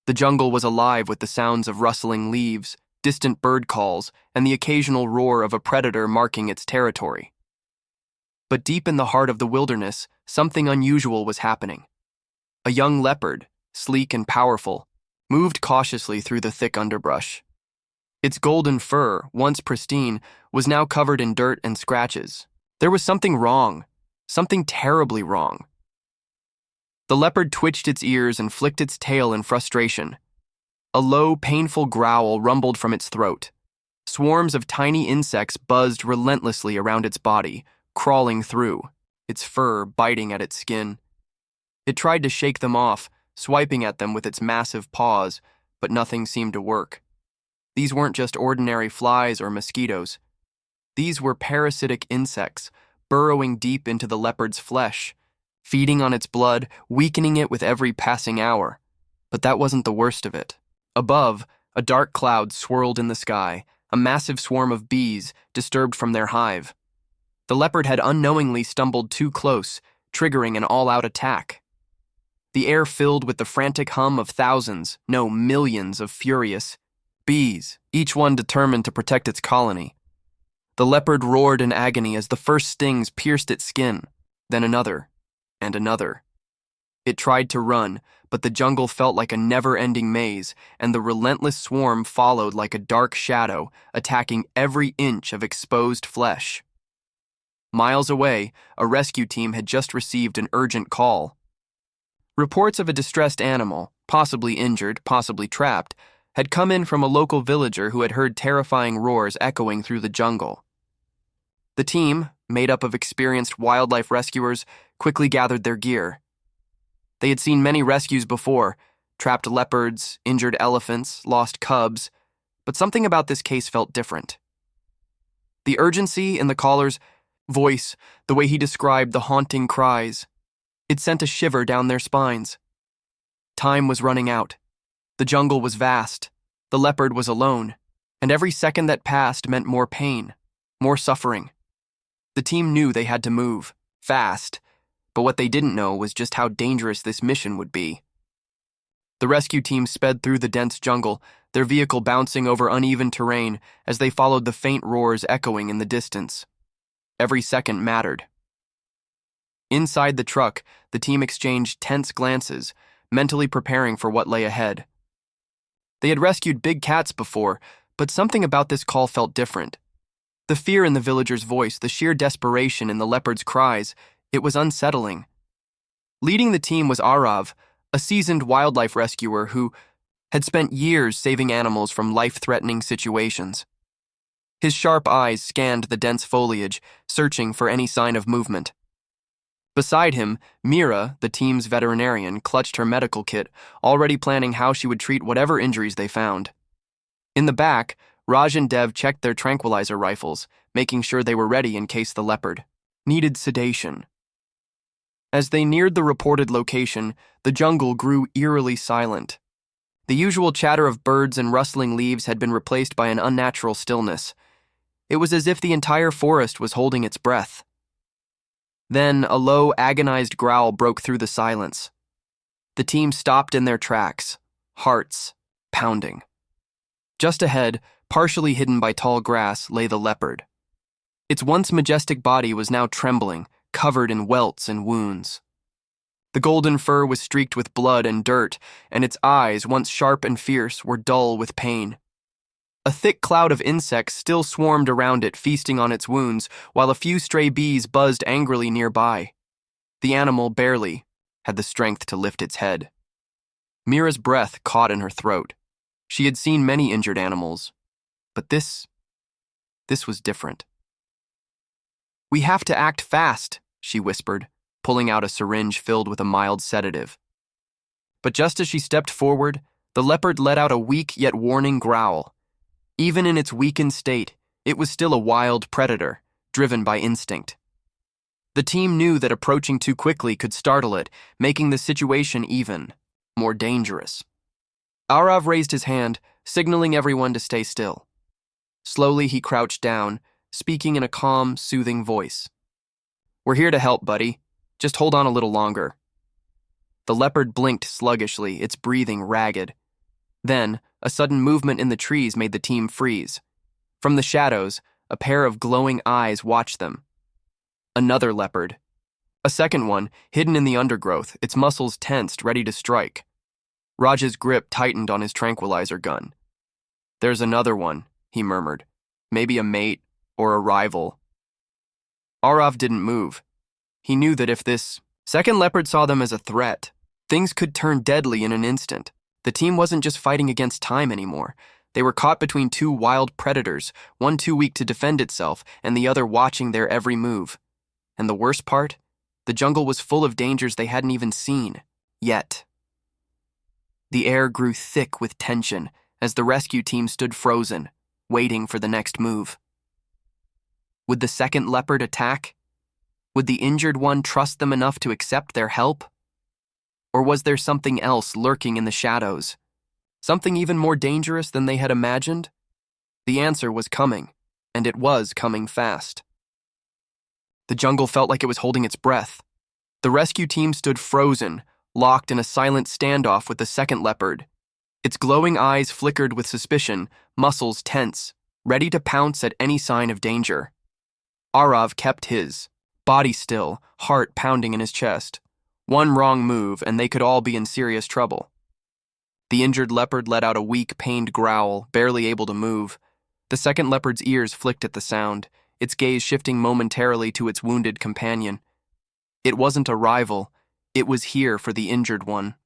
The jungle was alive with the sounds of rustling leaves, distant bird calls, and the occasional roar of a predator marking its territory. But deep in the heart of the wilderness, something unusual was happening. A young leopard, sleek and powerful, moved cautiously through the thick underbrush. Its golden fur, once pristine, was now covered in dirt and scratches. There was something wrong, something terribly wrong. The leopard twitched its ears and flicked its tail in frustration. A low, painful growl rumbled from its throat. Swarms of tiny insects buzzed relentlessly around its body, crawling through, its fur biting at its skin. It tried to shake them off, swiping at them with its massive paws, but nothing seemed to work. These weren't just ordinary flies or mosquitoes. These were parasitic insects, burrowing deep into the leopard's flesh, feeding on its blood, weakening it with every passing hour. But that wasn't the worst of it. Above, a dark cloud swirled in the sky, a massive swarm of bees disturbed from their hive. The leopard had unknowingly stumbled too close, triggering an all-out attack. The air filled with the frantic hum of thousands, no, millions of furious bees, each one determined to protect its colony. The leopard roared in agony as the first stings pierced its skin, then another, and another. It tried to run, but the jungle felt like a never-ending maze, and the relentless swarm followed like a dark shadow, attacking every inch of exposed flesh. Miles away, a rescue team had just received an urgent call. Reports of a distressed animal, possibly injured, possibly trapped, had come in from a local villager who had heard terrifying roars echoing through the jungle. The team, made up of experienced wildlife rescuers, quickly gathered their gear. They had seen many rescues before, trapped leopards, injured elephants, lost cubs, but something about this case felt different. The urgency in the caller's voice, the way he described the haunting cries, it sent a shiver down their spines. Time was running out. The jungle was vast, the leopard was alone, and every second that passed meant more pain, more suffering. The team knew they had to move, fast, but what they didn't know was just how dangerous this mission would be. The rescue team sped through the dense jungle, their vehicle bouncing over uneven terrain as they followed the faint roars echoing in the distance. Every second mattered. Inside the truck, the team exchanged tense glances, mentally preparing for what lay ahead. They had rescued big cats before, but something about this call felt different. The fear in the villager's voice, the sheer desperation in the leopard's cries, it was unsettling. Leading the team was Arav, a seasoned wildlife rescuer who had spent years saving animals from life-threatening situations. His sharp eyes scanned the dense foliage, searching for any sign of movement. Beside him, Mira, the team's veterinarian, clutched her medical kit, already planning how she would treat whatever injuries they found. In the back, Raj and Dev checked their tranquilizer rifles, making sure they were ready in case the leopard needed sedation. As they neared the reported location, the jungle grew eerily silent. The usual chatter of birds and rustling leaves had been replaced by an unnatural stillness. It was as if the entire forest was holding its breath. Then a low, agonized growl broke through the silence. The team stopped in their tracks, hearts pounding. Just ahead, partially hidden by tall grass, lay the leopard. Its once majestic body was now trembling, covered in welts and wounds. The golden fur was streaked with blood and dirt, and its eyes, once sharp and fierce, were dull with pain. A thick cloud of insects still swarmed around it, feasting on its wounds, while a few stray bees buzzed angrily nearby. The animal barely had the strength to lift its head. Mira's breath caught in her throat. She had seen many injured animals, but this was different. "We have to act fast," she whispered, pulling out a syringe filled with a mild sedative. But just as she stepped forward, the leopard let out a weak yet warning growl. Even in its weakened state, it was still a wild predator, driven by instinct. The team knew that approaching too quickly could startle it, making the situation even more dangerous. Arav raised his hand, signaling everyone to stay still. Slowly he crouched down, speaking in a calm, soothing voice. "We're here to help, buddy. Just hold on a little longer." The leopard blinked sluggishly, its breathing ragged. Then, a sudden movement in the trees made the team freeze. From the shadows, a pair of glowing eyes watched them. Another leopard. A second one, hidden in the undergrowth, its muscles tensed, ready to strike. Raj's grip tightened on his tranquilizer gun. "There's another one," he murmured. "Maybe a mate or a rival." Arav didn't move. He knew that if this second leopard saw them as a threat, things could turn deadly in an instant. The team wasn't just fighting against time anymore. They were caught between two wild predators, one too weak to defend itself, and the other watching their every move. And the worst part? The jungle was full of dangers they hadn't even seen, yet. The air grew thick with tension as the rescue team stood frozen, waiting for the next move. Would the second leopard attack? Would the injured one trust them enough to accept their help? Or was there something else lurking in the shadows? Something even more dangerous than they had imagined? The answer was coming, and it was coming fast. The jungle felt like it was holding its breath. The rescue team stood frozen, locked in a silent standoff with the second leopard. Its glowing eyes flickered with suspicion, muscles tense, ready to pounce at any sign of danger. Arav kept his, body still, heart pounding in his chest. One wrong move, and they could all be in serious trouble. The injured leopard let out a weak, pained growl, barely able to move. The second leopard's ears flicked at the sound, its gaze shifting momentarily to its wounded companion. It wasn't a rival, it was here for the injured one.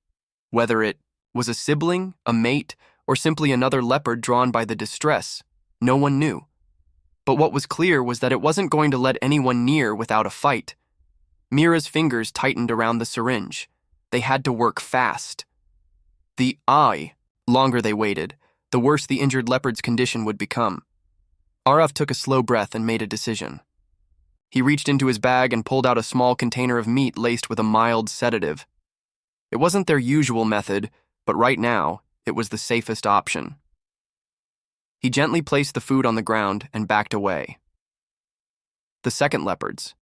Whether it was a sibling, a mate, or simply another leopard drawn by the distress, no one knew. But what was clear was that it wasn't going to let anyone near without a fight. Mira's fingers tightened around the syringe. They had to work fast. The longer they waited, the worse the injured leopard's condition would become. Arav took a slow breath and made a decision. He reached into his bag and pulled out a small container of meat laced with a mild sedative. It wasn't their usual method, but right now, it was the safest option. He gently placed the food on the ground and backed away. The second leopards,